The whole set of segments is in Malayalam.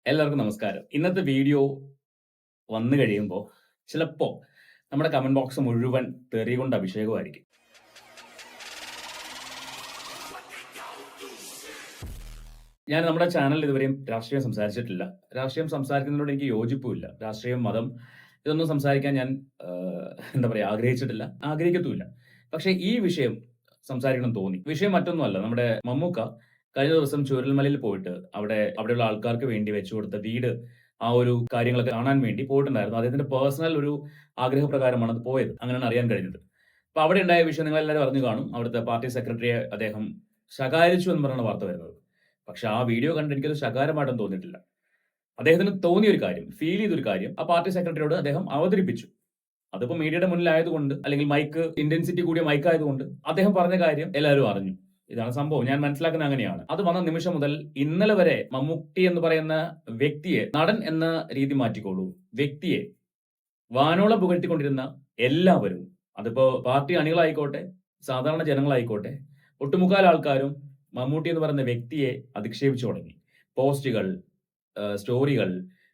എല്ലാവർക്കും നമസ്കാരം. ഇന്നത്തെ വീഡിയോ വന്നു കഴിയുമ്പോൾ ചിലപ്പോൾ നമ്മുടെ കമന്റ് ബോക്സ് മുഴുവൻ തെറി കൊണ്ട് അഭിഷേകമായിരിക്കും. ഞാൻ നമ്മുടെ ചാനലിൽ ഇതുവരെയും രാഷ്ട്രീയം സംസാരിച്ചിട്ടില്ല. രാഷ്ട്രീയം സംസാരിക്കുന്നതിനോട് എനിക്ക് യോജിപ്പുമില്ല. രാഷ്ട്രീയം, മതം ഇതൊന്നും സംസാരിക്കാൻ ഞാൻ ആഗ്രഹിച്ചിട്ടില്ല, ആഗ്രഹിക്കത്തുമില്ല. പക്ഷേ ഈ വിഷയം സംസാരിക്കണം തോന്നി. വിഷയം മറ്റൊന്നുമല്ല, നമ്മുടെ മമ്മൂക്ക കഴിഞ്ഞ ദിവസം ചൂരൽമലയിൽ പോയിട്ട് അവിടെയുള്ള ആൾക്കാർക്ക് വേണ്ടി വെച്ചു കൊടുത്ത വീട്, ആ ഒരു കാര്യങ്ങളൊക്കെ കാണാൻ വേണ്ടി പോയിട്ടുണ്ടായിരുന്നു. അദ്ദേഹത്തിന്റെ പേഴ്സണൽ ഒരു ആഗ്രഹപ്രകാരമാണ് അത് പോയത്. അങ്ങനെയാണ് അറിയാൻ കഴിഞ്ഞത്. അപ്പൊ അവിടെ ഉണ്ടായ വിഷയം നിങ്ങളെല്ലാവരും അറിഞ്ഞു കാണും. അവിടുത്തെ പാർട്ടി സെക്രട്ടറിയെ അദ്ദേഹം ശകാരിച്ചു എന്ന് പറഞ്ഞാണ് വാർത്ത വരുന്നത്. പക്ഷെ ആ വീഡിയോ കണ്ട് എനിക്കത് ശകാരമായിട്ടൊന്നും തോന്നിയിട്ടില്ല. അദ്ദേഹത്തിന് തോന്നിയ ഒരു കാര്യം, ഫീൽ ചെയ്തൊരു കാര്യം ആ പാർട്ടി സെക്രട്ടറിയോട് അദ്ദേഹം അവതരിപ്പിച്ചു. അതിപ്പോ മീഡിയയുടെ മുന്നിലായതുകൊണ്ട്, അല്ലെങ്കിൽ മൈക്ക് ഇന്റൻസിറ്റി കൂടിയ മൈക്ക് ആയതുകൊണ്ട് അദ്ദേഹം പറഞ്ഞ കാര്യം എല്ലാവരും അറിഞ്ഞു. ഇതാണ് സംഭവം. ഞാൻ മനസ്സിലാക്കുന്നത് അങ്ങനെയാണ്. അത് വന്ന നിമിഷം മുതൽ ഇന്നലെ വരെ മമ്മൂട്ടി എന്ന് പറയുന്ന വ്യക്തിയെ, നടൻ എന്ന രീതി മാറ്റിക്കോളൂ, വ്യക്തിയെ വാനോളം പുകഴ്ത്തിക്കൊണ്ടിരുന്ന എല്ലാവരും, അതിപ്പോ പാർട്ടി അണികളായിക്കോട്ടെ, സാധാരണ ജനങ്ങളായിക്കോട്ടെ, ഒട്ടുമുക്കാൽ ആൾക്കാരും മമ്മൂട്ടി എന്ന് പറയുന്ന വ്യക്തിയെ അധിക്ഷേപിച്ചു തുടങ്ങി. പോസ്റ്റുകൾ, സ്റ്റോറികൾ,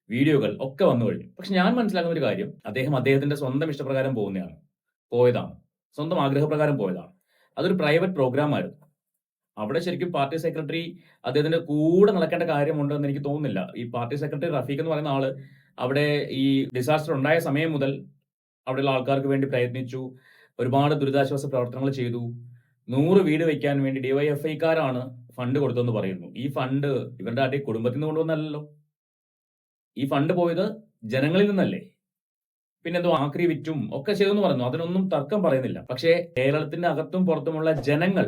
വീഡിയോകൾ ഒക്കെ വന്നു കഴിഞ്ഞു. പക്ഷെ ഞാൻ മനസ്സിലാക്കുന്ന ഒരു കാര്യം, അദ്ദേഹത്തിന്റെ സ്വന്തം ഇഷ്ടപ്രകാരം പോയതാണ്, സ്വന്തം ആഗ്രഹപ്രകാരം പോയതാണ്. അതൊരു പ്രൈവറ്റ് പ്രോഗ്രാം ആയിരുന്നു. അവിടെ ശരിക്കും പാർട്ടി സെക്രട്ടറി അദ്ദേഹത്തിന്റെ കൂടെ നടക്കേണ്ട കാര്യമുണ്ടെന്ന് എനിക്ക് തോന്നുന്നില്ല. ഈ പാർട്ടി സെക്രട്ടറി റഫീഖ് എന്ന് പറയുന്ന ആള് അവിടെ ഈ ഡിസാസ്റ്റർ ഉണ്ടായ സമയം മുതൽ അവിടെയുള്ള ആൾക്കാർക്ക് വേണ്ടി പ്രയത്നിച്ചു, ഒരുപാട് ദുരിതാശ്വാസ പ്രവർത്തനങ്ങൾ ചെയ്തു. 100 വീട് വെക്കാൻ വേണ്ടി ഡിവൈഎഫ്ഐക്കാരാണ് ഫണ്ട് കൊടുത്തെന്ന് പറയുന്നു. ഈ ഫണ്ട് ഇവരുടെ ആരുടെ കുടുംബത്തിൽ നിന്ന് കൊണ്ടുവന്നല്ലോ. ഈ ഫണ്ട് പോയത് ജനങ്ങളിൽ നിന്നല്ലേ. പിന്നെന്തോ ആക്രി വിറ്റും ഒക്കെ ചെയ്തെന്ന് പറഞ്ഞു. അതിനൊന്നും തർക്കം പറയുന്നില്ല. പക്ഷേ കേരളത്തിന്റെ അകത്തും പുറത്തുമുള്ള ജനങ്ങൾ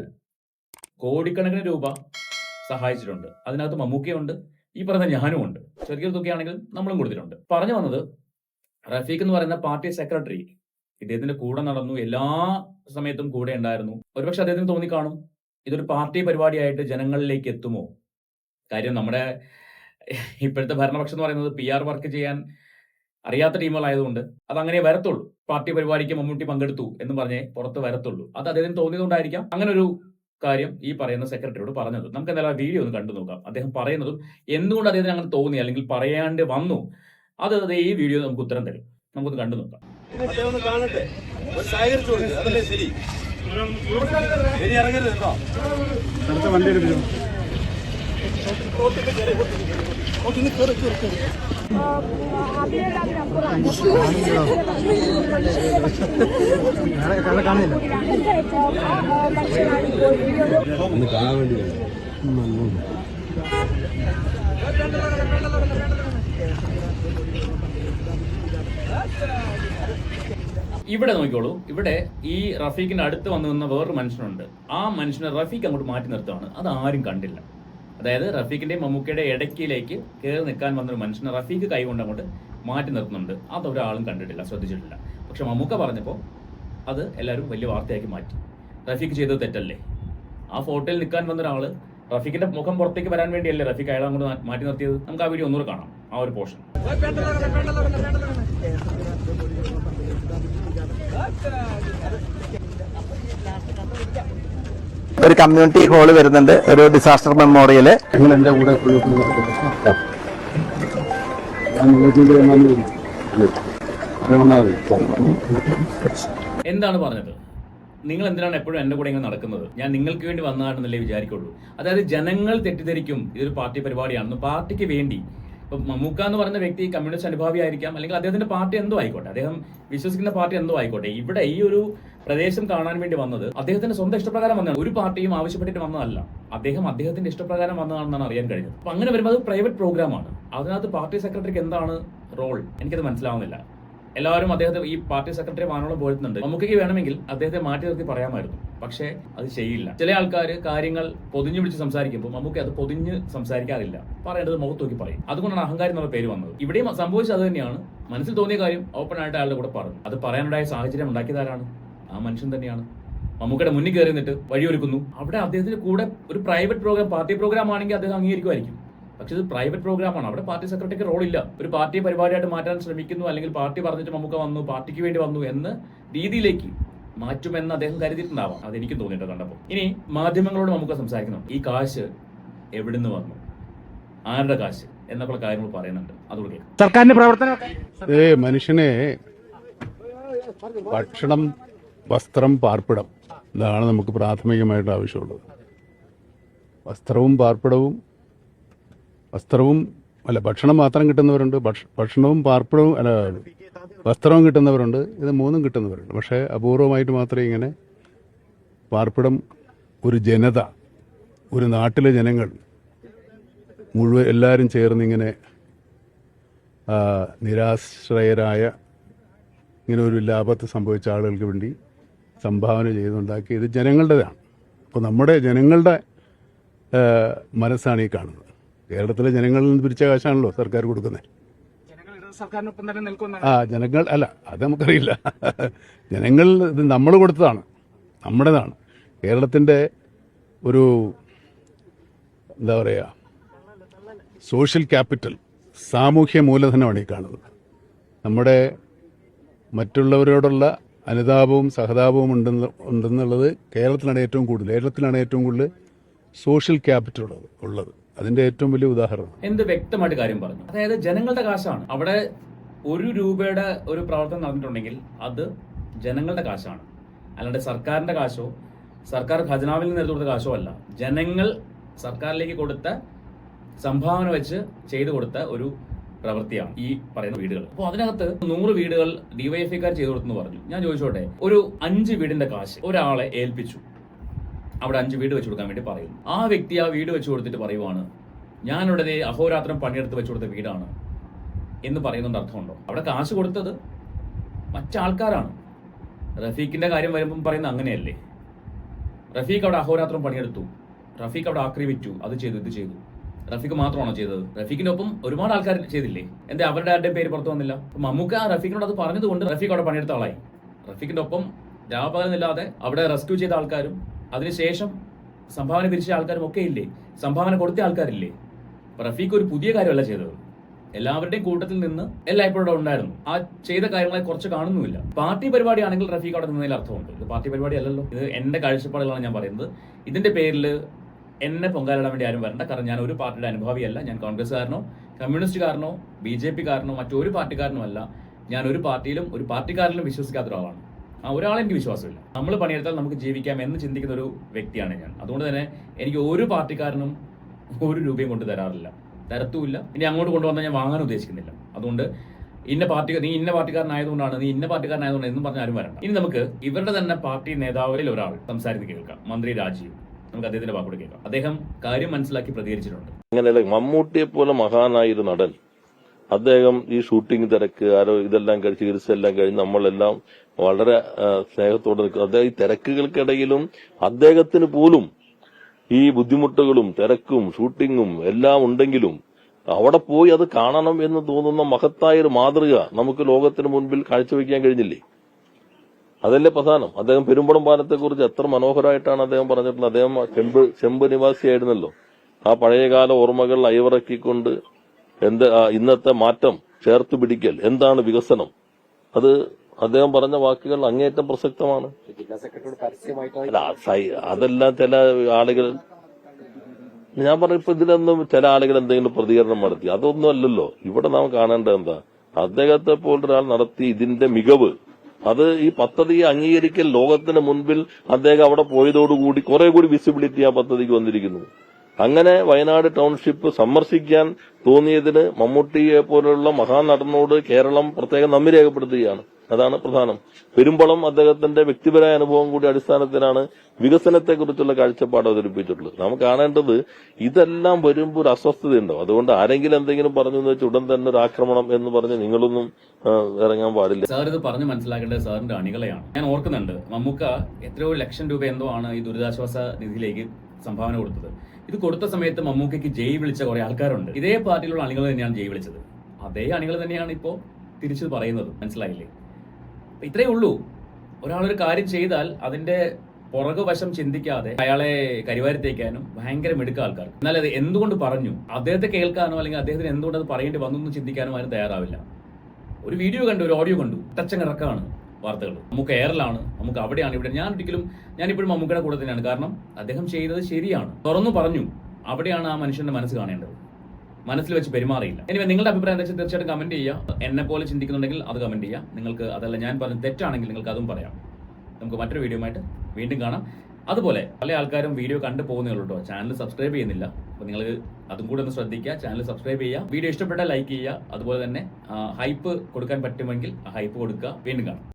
കോടിക്കണക്കിന് രൂപ സഹായിച്ചിട്ടുണ്ട്. അതിനകത്ത് മമ്മൂക്കയുണ്ട്, ഈ പറഞ്ഞ ഞാനും ഉണ്ട്. ചെറിയൊരു തുകയാണെങ്കിലും നമ്മളും കൊടുത്തിട്ടുണ്ട്. പറഞ്ഞു വന്നത്, റഫീഖ് എന്ന് പറയുന്ന പാർട്ടി സെക്രട്ടറി ഇദ്ദേഹത്തിന്റെ കൂടെ നടന്നു, എല്ലാ സമയത്തും കൂടെ ഉണ്ടായിരുന്നു. ഒരുപക്ഷെ അദ്ദേഹത്തിന് തോന്നിക്കാണും ഇതൊരു പാർട്ടി പരിപാടിയായിട്ട് ജനങ്ങളിലേക്ക് എത്തുമോ. കാര്യം നമ്മുടെ ഇപ്പോഴത്തെ ഭരണപക്ഷം എന്ന് പറയുന്നത് PR വർക്ക് ചെയ്യാൻ അറിയാത്ത ടീമുകളായതുകൊണ്ട് അത് അങ്ങനെ വരത്തുള്ളൂ. പാർട്ടി പരിപാടിക്ക് മമ്മൂട്ടി പങ്കെടുത്തു എന്ന് പറഞ്ഞേ പുറത്ത് വരത്തുള്ളൂ. അത് അദ്ദേഹത്തിന് തോന്നിയതുകൊണ്ടായിരിക്കാം അങ്ങനെ ഒരു കാര്യം ഈ പറയുന്ന സെക്രട്ടറിയോട് പറഞ്ഞത്. നമുക്ക് എന്തായാലും ആ വീഡിയോ ഒന്ന് കണ്ടു നോക്കാം. അദ്ദേഹം പറയുന്നതും എന്തുകൊണ്ട് അദ്ദേഹത്തിന് അങ്ങനെ തോന്നി, അല്ലെങ്കിൽ പറയാണ്ട് വന്നു, അത് ഈ വീഡിയോ നമുക്ക് ഉത്തരം തരും. നമുക്കൊന്ന് കണ്ടു നോക്കാം. ഒന്ന് കാണാൻ വേണ്ടി ഇവിടെ നോക്കിക്കോളൂ. ഇവിടെ ഈ റഫീഖിന്റെ അടുത്ത് വന്നു നിന്ന വേറൊരു മനുഷ്യനുണ്ട്. ആ മനുഷ്യനെ റഫീഖ് അങ്ങോട്ട് മാറ്റി നിർത്തുകയാണ്. അത് ആരും കണ്ടില്ല. അതായത് റഫീഖിന്റെയും മമ്മൂക്കയുടെ ഇടയ്ക്കിലേക്ക് കയറി നിൽക്കാൻ വന്നൊരു മനുഷ്യനെ റഫീഖ് കൈകൊണ്ട് അങ്ങോട്ട് മാറ്റി നിർത്തുന്നുണ്ട്. അതൊരാളും കണ്ടിട്ടില്ല, ശ്രദ്ധിച്ചിട്ടില്ല. പക്ഷെ മമ്മൂക്ക പറഞ്ഞപ്പോൾ അത് എല്ലാവരും വലിയ വാർത്തയാക്കി മാറ്റി. റഫീഖ് ചെയ്തത് തെറ്റല്ലേ? ആ ഫോട്ടോയിൽ നിൽക്കാൻ വന്ന ഒരാള് റഫീഖിന്റെ മുഖം പുറത്തേക്ക് വരാൻ വേണ്ടിയല്ലേ റഫീഖ് അയാളെ അങ്ങോട്ട് മാറ്റി നിർത്തിയത്? നമുക്ക് ആ വീഡിയോ ഒന്നുകൂടെ കാണാം, ആ ഒരു പോർഷൻ. ഒരു കമ്മ്യൂണിറ്റി ഹാള് വരുന്നുണ്ട്, ഒരു ഡിസാസ്റ്റർ മെമ്മോറിയല്. എന്താണ് പറഞ്ഞത്? നിങ്ങൾ എന്തിനാണ് എപ്പോഴും എന്റെ കൂടെ ഇങ്ങനെ നടക്കുന്നത്? ഞാൻ നിങ്ങൾക്ക് വേണ്ടി വന്നതാണെന്നല്ലേ വിചാരിക്കുള്ളൂ. അതായത് ജനങ്ങൾ തെറ്റിദ്ധരിക്കും ഇതൊരു പാർട്ടി പരിപാടിയാണെന്ന്. പാർട്ടിക്ക് വേണ്ടി ഇപ്പൊ മമ്മൂക്ക എന്ന് പറയുന്ന വ്യക്തി കമ്മ്യൂണിസ്റ്റ് അനുഭാവി ആയിരിക്കാം, അല്ലെങ്കിൽ അദ്ദേഹത്തിന്റെ പാർട്ടി എന്തോ ആയിക്കോട്ടെ, അദ്ദേഹം വിശ്വസിക്കുന്ന പാർട്ടി എന്തോ ആയിക്കോട്ടെ. ഇവിടെ ഈ ഒരു പ്രദേശം കാണാൻ വേണ്ടി വന്നത് അദ്ദേഹത്തിന്റെ സ്വന്തം ഇഷ്ടപ്രകാരം വന്നതാണ്. ഒരു പാർട്ടിയും ആവശ്യപ്പെട്ടിട്ട് വന്നതല്ല. അദ്ദേഹത്തിന്റെ ഇഷ്ടപ്രകാരം വന്നതാണെന്നാണ് അറിയാൻ കഴിഞ്ഞത്. അപ്പൊ അങ്ങനെ വരുമ്പോൾ അത് പ്രൈവറ്റ് പ്രോഗ്രാമാണ്. അതിനകത്ത് പാർട്ടി സെക്രട്ടറിക്ക് എന്താണ് റോൾ? എനിക്കത് മനസ്സിലാവുന്നില്ല. എല്ലാവരും അദ്ദേഹത്തെ, ഈ പാർട്ടി സെക്രട്ടറി വാനോളം പോയിരുന്നുണ്ട്. മമ്മൂക്കയ്ക്ക് വേണമെങ്കിൽ അദ്ദേഹത്തെ മാറ്റി നിർത്തി പറയാമായിരുന്നു. പക്ഷേ അത് ചെയ്യില്ല. ചില ആൾക്കാർ കാര്യങ്ങൾ പൊതിഞ്ഞു പിടിച്ച് സംസാരിക്കുമ്പോൾ മമ്മൂക്ക അത് പൊതിഞ്ഞ് സംസാരിക്കാറില്ല. പറയേണ്ടത് മുഖത്ത് നോക്കി പറയും. അതുകൊണ്ടാണ് അഹങ്കാരി എന്നുള്ള പേര് വന്നത്. ഇവിടെയും സംഭവിച്ചത് അത് തന്നെയാണ്. മനസ്സിൽ തോന്നിയ കാര്യം ഓപ്പൺ ആയിട്ട് അയാളുടെ കൂടെ പറഞ്ഞു. അത് പറയാനുണ്ടായ സാഹചര്യം ഉണ്ടാക്കിയതാരാണ്? ആ മനുഷ്യൻ തന്നെയാണ്. മമ്മൂക്കയുടെ മുന്നിൽ കയറി നിന്നിട്ട് വഴിയൊരുക്കുന്നു. അവിടെ അദ്ദേഹത്തിന്റെ കൂടെ ഒരു പ്രൈവറ്റ് പ്രോഗ്രാം, പാർട്ടി പ്രോഗ്രാം ആണെങ്കിൽ അദ്ദേഹം അംഗീകരിക്കുമായിരിക്കും. പക്ഷെ ഇത് പ്രൈവറ്റ് പ്രോഗ്രാമാണ്. അവിടെ പാർട്ടി സെക്രട്ടറിക്ക് റോളില്ല. ഒരു പാർട്ടി പരിപാടിയായിട്ട് മാറ്റാൻ ശ്രമിക്കുന്നു, അല്ലെങ്കിൽ പാർട്ടി പറഞ്ഞിട്ട് മമ്മൂക്ക വന്നു, പാർട്ടിക്ക് വേണ്ടി വന്നു എന്ന രീതിയിലേക്ക് മാറ്റുമെന്ന് അദ്ദേഹം കരുതിയിട്ടുണ്ടാവാം. അതെനിക്ക് തോന്നിയിട്ട് കണ്ടപ്പോൾ. ഇനി മാധ്യമങ്ങളോട് നമുക്ക് സംസാരിക്കണം. ഈ കാശ് എവിടുന്ന് വന്നു, ആരുടെ കാശ് എന്നൊക്കെയുള്ള കാര്യങ്ങൾ പറയുന്നുണ്ട്. അതുകൊണ്ട് സർക്കാരിന്റെ പ്രവർത്തനമൊക്കെ മനുഷ്യനെ ഭക്ഷണം, വസ്ത്രം, പാർപ്പിടം, ഇതാണ് നമുക്ക് പ്രാഥമികമായിട്ട് ആവശ്യമുള്ളത്. ഭക്ഷണം മാത്രം കിട്ടുന്നവരുണ്ട്, ഭക്ഷണവും പാർപ്പിടവും വസ്ത്രവും കിട്ടുന്നവരുണ്ട്, ഇത് മൂന്നും കിട്ടുന്നവരുണ്ട്. പക്ഷേ അപൂർവമായിട്ട് മാത്രമേ ഇങ്ങനെ പാർപ്പിടം, ഒരു ജനത, ഒരു നാട്ടിലെ ജനങ്ങൾ മുഴുവൻ എല്ലാവരും ചേർന്നിങ്ങനെ നിരാശ്രയരായ ഇങ്ങനെ ഒരു ലാഭത്ത് സംഭവിച്ച ആളുകൾക്ക് വേണ്ടി സംഭാവന ചെയ്തുണ്ടാക്കി ഇത് ജനങ്ങളുടേതാണ്. അപ്പോൾ നമ്മുടെ ജനങ്ങളുടെ മനസ്സാണ് ഈ കാണുന്നത്. കേരളത്തിലെ ജനങ്ങളിൽ നിന്ന് പിരിച്ച കാശാണല്ലോ സർക്കാർ കൊടുക്കുന്നത്. സർക്കാരിനൊപ്പം തന്നെ നിൽക്കുന്ന ജനങ്ങൾ അല്ല, അത് നമുക്കറിയില്ല. ജനങ്ങൾ ഇത് നമ്മൾ കൊടുത്തതാണ്, നമ്മുടേതാണ്. കേരളത്തിൻ്റെ ഒരു എന്താ പറയുക, സോഷ്യൽ ക്യാപിറ്റൽ, സാമൂഹ്യ മൂലധനമാണ് ഈ കാണുന്നത്. നമ്മുടെ മറ്റുള്ളവരോടുള്ള അനുതാപവും സഹതാപവും ഉണ്ടെന്നുള്ളത് കേരളത്തിലാണ് ഏറ്റവും കൂടുതൽ സോഷ്യൽ ക്യാപിറ്റൽ ഉള്ളത്. അതിന്റെ ഏറ്റവും വലിയ ഉദാഹരണം എന്ത് വ്യക്തമായിട്ട് കാര്യം പറഞ്ഞു. അതായത് ജനങ്ങളുടെ കാശാണ്. അവിടെ 1 രൂപയുടെ ഒരു പ്രവർത്തനം നടന്നിട്ടുണ്ടെങ്കിൽ അത് ജനങ്ങളുടെ കാശാണ്, അല്ലാണ്ട് സർക്കാരിന്റെ കാശോ സർക്കാർ ഖജനാവിൽ നിന്ന് എടുത്തു കൊടുത്ത കാശോ അല്ല. ജനങ്ങൾ സർക്കാരിലേക്ക് കൊടുത്ത സംഭാവന വെച്ച് ചെയ്തു കൊടുത്ത ഒരു പ്രവൃത്തിയാണ് ഈ പറയുന്ന വീടുകൾ. അപ്പോൾ അതിനകത്ത് 100 വീടുകൾ ഡിവൈഎഫ്ഐക്കാർ ചെയ്തു കൊടുത്തെന്ന് പറഞ്ഞു. ഞാൻ ചോദിച്ചോട്ടെ, ഒരു 5 വീടിന്റെ കാശ് ഒരാളെ ഏൽപ്പിച്ചു, അവിടെ 5 വീട് വെച്ച് കൊടുക്കാൻ വേണ്ടി പറയുന്നു. ആ വ്യക്തി ആ വീട് വെച്ച് കൊടുത്തിട്ട് പറയുവാണ്, ഞാനിവിടെ അഹോരാത്രം പണിയെടുത്ത് വെച്ച് കൊടുത്ത വീടാണ് എന്ന് പറയുന്നതിന്റെ അർത്ഥമുണ്ടോ? അവിടെ കാശ് കൊടുത്തത് മറ്റാൾക്കാരാണ്. റഫീഖിന്റെ കാര്യം വരുമ്പം പറയുന്നത് അങ്ങനെയല്ലേ? റഫീഖ് അവിടെ അഹോരാത്രം പണിയെടുത്തു, റഫീഖ് അവിടെ ആക്രി വിറ്റു, അത് ചെയ്തു, ഇത് ചെയ്തു. റഫീഖ് മാത്രമാണോ ചെയ്തത്? റഫീഖിന്റെ ഒപ്പം ഒരുപാട് ആൾക്കാർ ചെയ്തില്ലേ? എന്താ അവരുടെ ആരുടെയും പേര് പുറത്തു വന്നില്ല? മമ്മൂക്ക റഫീഖിനോട് അത് പറഞ്ഞതുകൊണ്ട് റഫീഖ് അവിടെ പണിയെടുത്ത ആളായി. റഫീഖിന്റെ ഒപ്പം രാപകലില്ലാതെ അവിടെ റെസ്ക്യൂ ചെയ്ത ആൾക്കാരും അതിനുശേഷം സംഭാവന പിരിച്ച ആൾക്കാരും ഒക്കെ ഇല്ലേ? സംഭാവന കൊടുത്ത ആൾക്കാരില്ലേ? അപ്പൊ റഫീഖ് ഒരു പുതിയ കാര്യമല്ല ചെയ്തത്. എല്ലാവരുടെയും കൂട്ടത്തിൽ നിന്ന് എല്ലായ്പ്പോഴും അവിടെ ഉണ്ടായിരുന്നു. ആ ചെയ്ത കാര്യങ്ങളെ കുറച്ച് കാണുന്നുമില്ല. പാർട്ടി പരിപാടിയാണെങ്കിൽ റഫീഖ് അവിടെ നിന്നതിൽ അർത്ഥമുണ്ട്. ഇത് പാർട്ടി പരിപാടി അല്ലല്ലോ. ഇത് എന്റെ കാഴ്ചപ്പാടുകളാണ് ഞാൻ പറയുന്നത്. ഇതിന്റെ പേരിൽ എന്നെ പൊങ്കാലിടാൻ വേണ്ടി ആരും വരണ്ട. കാരണം ഞാൻ ഒരു പാർട്ടിയുടെ അനുഭാവിയല്ല. ഞാൻ കോൺഗ്രസ്സുകാരനോ കമ്മ്യൂണിസ്റ്റുകാരനോ BJP-കാരനോ മറ്റൊരു പാർട്ടിക്കാരനോ അല്ല. ഞാൻ ഒരു പാർട്ടിയിലും ഒരു പാർട്ടിക്കാരിലും വിശ്വസിക്കാത്ത ഒരാളാണ്. ആ ഒരാളെ എനിക്ക് വിശ്വാസമില്ല. നമ്മൾ പണിയെടുത്താൽ നമുക്ക് ജീവിക്കാം എന്ന് ചിന്തിക്കുന്ന ഒരു വ്യക്തിയാണ് ഞാൻ. അതുകൊണ്ട് തന്നെ എനിക്ക് ഒരു പാർട്ടിക്കാരനും 1 രൂപയും കൊണ്ട് തരാറില്ല, തരത്തുമില്ല. ഇനി അങ്ങോട്ട് കൊണ്ടുവന്നാൽ ഞാൻ വാങ്ങാൻ ഉദ്ദേശിക്കുന്നില്ല. അതുകൊണ്ട് നീ ഇന്ന പാർട്ടിക്കാരനായതുകൊണ്ടാണ് എന്നും പറഞ്ഞ ആരും വരണ്ട. ഇനി നമുക്ക് ഇവരുടെ തന്നെ പാർട്ടി നേതാവിൽ ഒരാൾ സംസാരിക്കുന്നത് കേൾക്കാം. മന്ത്രി രാജീവ്. നമുക്ക് അദ്ദേഹത്തിന്റെ വാക്കുകൾ കേൾക്കാം. അദ്ദേഹം കാര്യം മനസ്സിലാക്കി പ്രതികരിച്ചിട്ടുണ്ട്. അങ്ങനെയല്ല, മമ്മൂട്ടിയെ പോലെ മഹാനായൊരു നടൻ, അദ്ദേഹം ഈ ഷൂട്ടിംഗ് തിരക്ക് ഇതെല്ലാം ചികിത്സ എല്ലാം കഴിഞ്ഞ് നമ്മളെല്ലാം വളരെ സ്നേഹത്തോടെ നിൽക്കും. അദ്ദേഹം ഈ തിരക്കുകൾക്കിടയിലും അദ്ദേഹത്തിന് പോലും ഈ ബുദ്ധിമുട്ടുകളും തിരക്കും ഷൂട്ടിങ്ങും എല്ലാം ഉണ്ടെങ്കിലും അവിടെ പോയി അത് കാണണം എന്ന് തോന്നുന്ന മഹത്തായൊരു മാതൃക നമുക്ക് ലോകത്തിന് മുൻപിൽ കാഴ്ചവെക്കാൻ കഴിഞ്ഞില്ലേ? അതല്ലേ പ്രധാനം. അദ്ദേഹം പെരുമ്പടം പാലത്തെക്കുറിച്ച് എത്ര മനോഹരമായിട്ടാണ് അദ്ദേഹം പറഞ്ഞിട്ടുള്ളത്. അദ്ദേഹം ചെമ്പ് നിവാസിയായിരുന്നല്ലോ. ആ പഴയകാല ഓർമ്മകൾ അയവിറക്കിക്കൊണ്ട് ഇന്നത്തെ മാറ്റം ചേർത്ത് പിടിക്കൽ, എന്താണ് വികസനം, അത് അദ്ദേഹം പറഞ്ഞ വാക്കുകൾ അങ്ങേയറ്റം പ്രസക്തമാണ്. അതെല്ലാം ചില ആളുകൾ, ഞാൻ പറഞ്ഞപ്പോ ഇതിലൊന്നും ചില ആളുകൾ എന്തെങ്കിലും പ്രതികരണം നടത്തി, അതൊന്നും അല്ലല്ലോ. ഇവിടെ നാം കാണേണ്ടത് എന്താ, അദ്ദേഹത്തെ പോലൊരാൾ നടത്തി ഇതിന്റെ മികവ്, അത് ഈ പദ്ധതിയെ അംഗീകരിക്കൽ ലോകത്തിന് മുൻപിൽ അദ്ദേഹം അവിടെ പോയതോടുകൂടി കുറെ കൂടി വിസിബിലിറ്റി ആ പദ്ധതിക്ക് വന്നിരിക്കുന്നു. അങ്ങനെ വയനാട് ടൗൺഷിപ്പ് സന്ദർശിക്കാൻ തോന്നിയതിന് മമ്മൂട്ടിയെ പോലുള്ള മഹാനടനോട് കേരളം പ്രത്യേകം നന്ദി രേഖപ്പെടുത്തുകയാണ്. അതാണ് പ്രധാനം. പെരുമ്പളം അദ്ദേഹത്തിന്റെ വ്യക്തിപരമായ അനുഭവം കൂടി അടിസ്ഥാനത്തിലാണ് വികസനത്തെക്കുറിച്ചുള്ള കാഴ്ചപ്പാട് അവതരിപ്പിച്ചിട്ടുള്ളത്. നാം കാണേണ്ടത് ഇതെല്ലാം വരുമ്പോൾ ഒരു അസ്വസ്ഥതയുണ്ടാവും. അതുകൊണ്ട് ആരെങ്കിലും എന്തെങ്കിലും പറഞ്ഞു എന്ന് വെച്ച് ഉടൻ തന്നെ ഒരു ആക്രമണം എന്ന് പറഞ്ഞ് നിങ്ങളൊന്നും ഇറങ്ങാൻ പാടില്ല. സാർ ഇത് പറഞ്ഞ് മനസ്സിലാക്കേണ്ടത് സാറിന്റെ അണികളെയാണ്. ഞാൻ ഓർക്കുന്നുണ്ട്, മമ്മൂക്ക എത്രയോ ലക്ഷം രൂപ എന്തോ ആണ് ഈ ദുരിതാശ്വാസ നിധിയിലേക്ക് സംഭാവന കൊടുത്തത്. ഇത് കൊടുത്ത സമയത്ത് മമ്മൂക്കയ്ക്ക് ജയ് വിളിച്ച കുറെ ആൾക്കാരുണ്ട്. ഇതേ പാർട്ടിയിലുള്ള അണികൾ തന്നെയാണ് ജയ് വിളിച്ചത്. അതേ അണികൾ തന്നെയാണ് ഇപ്പോ തിരിച്ചു പറയുന്നത്. മനസ്സിലായില്ലേ? ഇത്രയേ ഉള്ളൂ. ഒരാളൊരു കാര്യം ചെയ്താൽ അതിന്റെ പുറകുവശം ചിന്തിക്കാതെ അയാളെ കരിവാരി തേക്കാനും ഭയങ്കര മിടുക്ക ആൾക്കാർ. എന്നാൽ അത് എന്തുകൊണ്ട് പറഞ്ഞു, അദ്ദേഹത്തെ കേൾക്കാനോ അല്ലെങ്കിൽ അദ്ദേഹത്തിന് എന്തുകൊണ്ട് അത് പറയേണ്ടി വന്നു എന്ന് ചിന്തിക്കാനോ ആരും തയ്യാറാവില്ല. ഒരു വീഡിയോ കണ്ടു, ഒരു ഓഡിയോ കണ്ടു, ടച്ചങ്ങിറക്കാണ് വാർത്തകൾ. നമുക്ക് എയറിലാണ്, നമുക്ക് അവിടെയാണ്, ഇവിടെ. ഞാനിപ്പോഴും മമ്മൂക്കയുടെ കൂടെ തന്നെയാണ്. കാരണം അദ്ദേഹം ചെയ്തത് ശരിയാണ്, തുറന്നു പറഞ്ഞു. അവിടെയാണ് ആ മനുഷ്യന്റെ മനസ്സ് കാണേണ്ടത്. മനസ്സിൽ വെച്ച് പെരുമാറിയില്ല. ഇനി നിങ്ങളുടെ അഭിപ്രായം എന്താ വെച്ചാൽ തീർച്ചയായിട്ടും കമന്റ് ചെയ്യുക. എന്നെ പോലെ ചിന്തിക്കുന്നുണ്ടെങ്കിൽ അത് കമന്റ് ചെയ്യുക. നിങ്ങൾക്ക് അതല്ല ഞാൻ പറഞ്ഞ തെറ്റാണെങ്കിൽ നിങ്ങൾക്ക് അതും പറയാം. നമുക്ക് മറ്റൊരു വീഡിയോയുമായിട്ട് വീണ്ടും കാണാം. അതുപോലെ പല ആൾക്കാരും വീഡിയോ കണ്ടു പോകുന്നേ ഉള്ളൂ കേട്ടോ, ചാനൽ സബ്സ്ക്രൈബ് ചെയ്യുന്നില്ല. അപ്പോൾ നിങ്ങൾ അതും കൂടെ ഒന്ന് ശ്രദ്ധിക്കുക, ചാനൽ സബ്സ്ക്രൈബ് ചെയ്യുക, വീഡിയോ ഇഷ്ടപ്പെട്ടാൽ ലൈക്ക് ചെയ്യുക. അതുപോലെ തന്നെ ഹൈപ്പ് കൊടുക്കാൻ പറ്റുമെങ്കിൽ ഹൈപ്പ് കൊടുക്കുക. വീണ്ടും കാണാം.